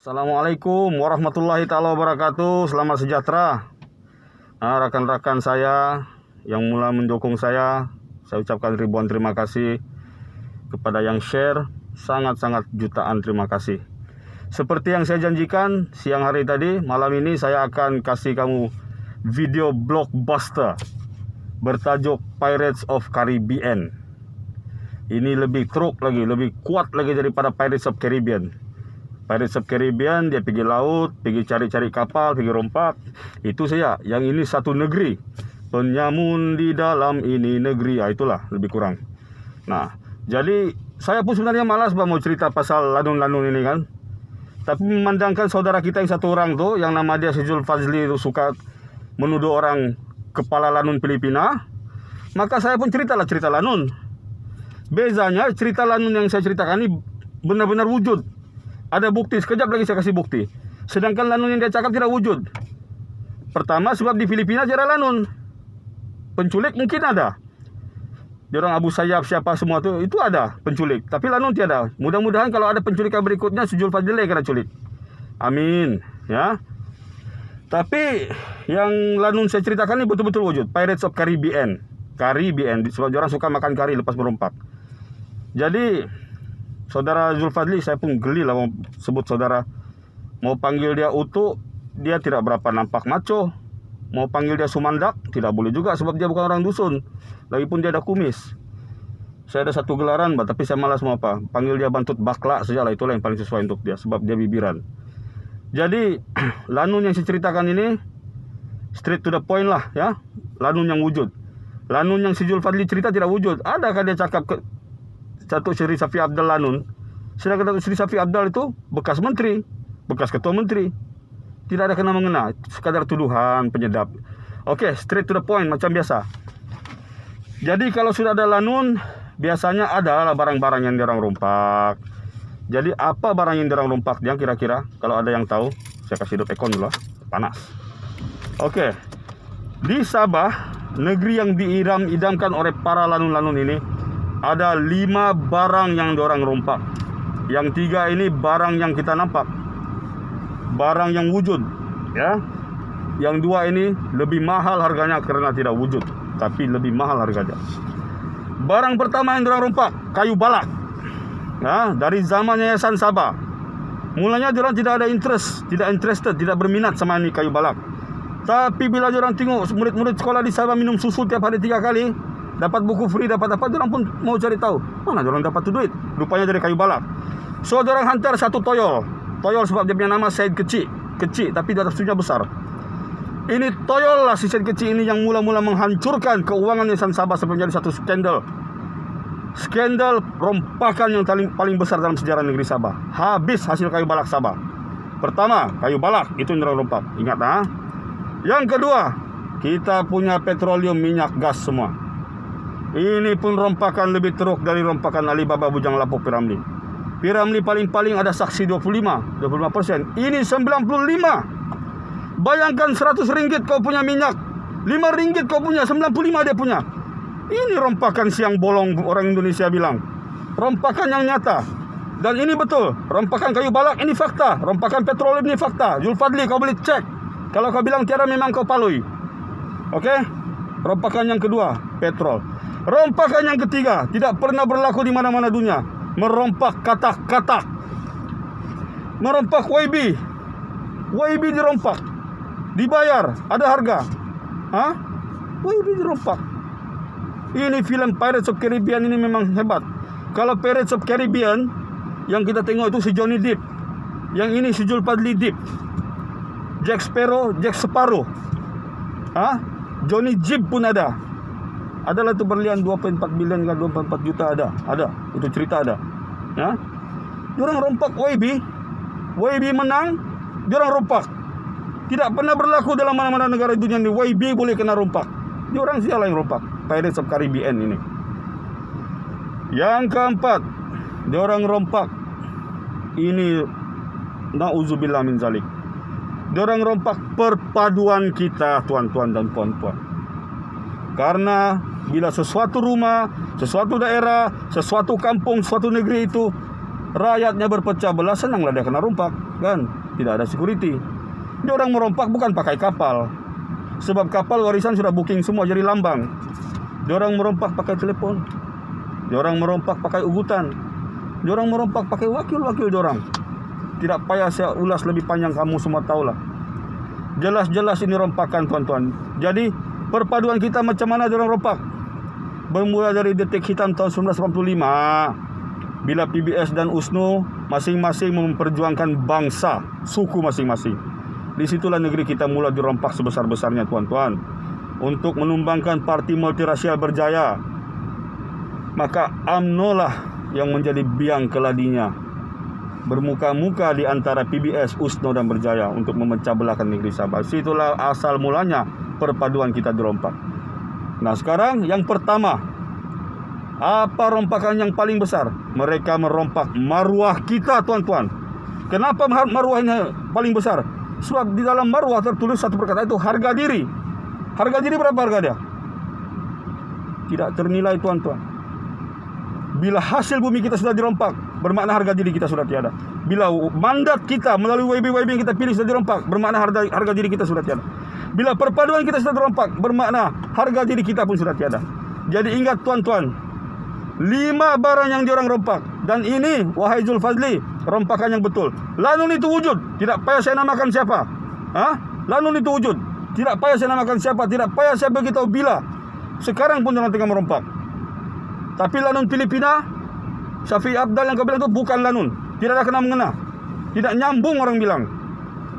Assalamualaikum warahmatullahi taala wabarakatuh. Selamat sejahtera. Rekan-rekan saya yang mulai mendukung saya ucapkan ribuan terima kasih. Kepada yang share, sangat-sangat jutaan terima kasih. Seperti yang saya janjikan siang hari tadi, malam ini saya akan kasih kamu video blockbuster bertajuk Pirates of Caribbean. Ini lebih teruk lagi, lebih kuat lagi daripada Pirates of Caribbean. Pirates of Caribbean, dia pergi laut, pergi cari-cari kapal, pergi rompak. Itu saja. Yang ini satu negeri. Penyamun di dalam ini negeri. Itulah lebih kurang. Nah, jadi saya pun sebenarnya malas mau cerita pasal lanun-lanun ini kan. Tapi memandangkan saudara kita yang satu orang tuh, yang nama dia Syazul Fazli itu suka menuduh orang kepala lanun Filipina, maka saya pun cerita lanun. Bezanya cerita lanun yang saya ceritakan ini benar-benar wujud. Ada bukti, sekejap lagi saya kasih bukti. Sedangkan lanun yang dia cakap tidak wujud. Pertama sebab di Filipina tidak ada lanun. Penculik mungkin ada. Dia orang Abu Sayyaf siapa semua tu, itu ada penculik. Tapi lanun tiada. Mudah-mudahan kalau ada penculikan berikutnya Syazul Fazli kena culik. Amin. Ya. Tapi yang lanun saya ceritakan ini betul-betul wujud. Pirates of Caribbean. Sebab orang suka makan kari lepas merompak. Jadi saudara Zulfadli, saya pun geli lah mau sebut saudara. Mau panggil dia utuk, dia tidak berapa nampak maco. Mau panggil dia sumandak, tidak boleh juga sebab dia bukan orang dusun. Lagipun dia ada kumis. Saya ada satu gelaran, tapi saya malas mau apa. Panggil dia bantut bakla sajalah, itulah yang paling sesuai untuk dia. Sebab dia bibiran. Jadi, lanun yang saya ceritakan ini straight to the point lah ya. Lanun yang wujud. Lanun yang si Zulfadli cerita tidak wujud. Adakah dia cakap Datuk Seri Safi Abdal lanun? Sedangkan Datuk Seri Safi Abdal itu bekas menteri, bekas ketua menteri. Tidak ada kena-mengena, sekadar tuduhan penyedap. Oke, straight to the point macam biasa. Jadi kalau sudah ada lanun, biasanya ada barang-barang yang diorang rompak. Jadi apa barang yang diorang rompak yang kira-kira? Kalau ada yang tahu, saya kasih ekon dulu, panas. Oke. Di Sabah, negeri yang diidam-idamkan oleh para lanun-lanun ini, ada 5 barang yang diorang rompak. Yang 3 ini barang yang kita nampak, barang yang wujud ya. Yang 2 ini lebih mahal harganya karena tidak wujud, tapi lebih mahal harganya. Barang pertama yang diorang rompak, kayu balak ya, dari zaman Yayasan Sabah. Mulanya diorang tidak ada interested, tidak berminat sama ini kayu balak. Tapi bila diorang tengok murid-murid sekolah di Sabah minum susu tiap hari 3 kali, dapat buku free, dapat apa, orang pun mau cari tahu mana orang dapat tu duit. Rupanya dari kayu balak. So orang hantar satu toyol sebab dia punya nama Said Kecil tapi dia atasnya besar. Ini toyol lah si Said Kecil ini yang mula-mula menghancurkan keuangan Yayasan Sabah sampai menjadi satu skandal rompakan yang paling besar dalam sejarah negeri Sabah. Habis hasil kayu balak Sabah. Pertama kayu balak itu yang rompak, ingat ha? Yang kedua, kita punya petroleum, minyak gas semua. Ini pun rompakan lebih teruk dari rompakan Alibaba Bujang Lapuk Piramli. Piramli paling-paling ada saksi 25%. Ini 95. Bayangkan 100 ringgit kau punya minyak, 5 ringgit kau punya, 95 dia punya. Ini rompakan siang bolong orang Indonesia bilang. Rompakan yang nyata. Dan ini betul. Rompakan kayu balak ini fakta. Rompakan petroleum ini fakta. Zulfadli kau boleh cek. Kalau kau bilang tiada memang kau palui. Oke? Rompakan yang kedua, petrol. Rompakan yang ketiga tidak pernah berlaku di mana-mana dunia. Merompak katak-katak. Merompak YB. YB dirompak. Dibayar, ada harga. Hah? YB dirompak. Ini film Pirates of Caribbean ini memang hebat. Kalau Pirates of Caribbean yang kita tengok itu si Johnny Depp. Yang ini si Syazul Fazli Depp. Jack Sparrow. Hah? Johnny Depp pun ada. Adalah itu berlian 2.4 bilion ke 2.4 juta ada. Itu cerita ada. Ya. Diorang rompak YB menang, diorang rompak. Tidak pernah berlaku dalam mana-mana negara dunia ini YB boleh kena rompak. Diorang siapa yang rompak? Pirates of Caribbean ini. Yang keempat, diorang rompak. Ini nauzubillah min zalik. Diorang rompak perpaduan kita, tuan-tuan dan puan-puan. Karena bila sesuatu rumah, sesuatu daerah, sesuatu kampung, suatu negeri itu rakyatnya berpecah belah, senanglah dia kena rompak. kan? Tidak ada security. Dia orang merompak bukan pakai kapal. Sebab kapal warisan sudah booking semua jadi lambang. Dia orang merompak pakai telepon. Dia orang merompak pakai ugutan. Dia orang merompak pakai wakil-wakil dia orang. Tidak payah saya ulas lebih panjang, kamu semua tahulah. Jelas-jelas ini rompakan, tuan-tuan. Jadi perpaduan kita macam mana dia orang rompak? Bermula dari detik hitam tahun 1985, bila PBS dan USNO masing-masing memperjuangkan bangsa, suku masing-masing. Disitulah negeri kita mula dirompak sebesar-besarnya, tuan-tuan. Untuk menumbangkan parti multirasial berjaya, maka UMNO lah yang menjadi biang keladinya, bermuka-muka di antara PBS, USNO dan Berjaya untuk memecah belahkan negeri Sabah. Situlah asal mulanya perpaduan kita dirompak. Nah sekarang yang pertama, apa rompakan yang paling besar? Mereka merompak maruah kita, tuan-tuan. Kenapa maruah ini paling besar? Sebab di dalam maruah tertulis satu perkataan, itu harga diri. Harga diri berapa harga dia? Tidak ternilai, tuan-tuan. Bila hasil bumi kita sudah dirompak, bermakna harga diri kita sudah tiada. Bila mandat kita melalui WB yang kita pilih sudah dirompak, bermakna harga diri kita sudah tiada. Bila perpaduan kita sudah dirompak, bermakna harga diri kita pun sudah tiada. Jadi ingat, tuan-tuan, 5 barang yang diorang rompak. Dan ini, wahai Zulfazli, rompakan yang betul. Lanun itu wujud. Tidak payah saya namakan siapa. Lanun itu wujud. Tidak payah saya namakan siapa. Tidak payah saya beritahu bila. Sekarang pun orang tengah merompak. Tapi lanun Filipina, Syafi'i Abdal yang kau bilang itu bukan lanun. Tidak ada kena-mengena. Tidak nyambung orang bilang.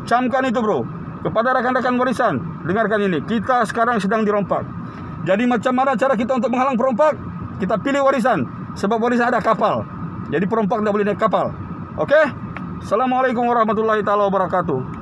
Camkan itu, bro. Kepada rakan-rakan warisan, dengarkan ini. Kita sekarang sedang dirompak. Jadi macam mana cara kita untuk menghalang perompak? Kita pilih warisan. Sebab warisan ada kapal. Jadi perompak tidak boleh naik kapal. Oke? Assalamualaikum warahmatullahi wabarakatuh.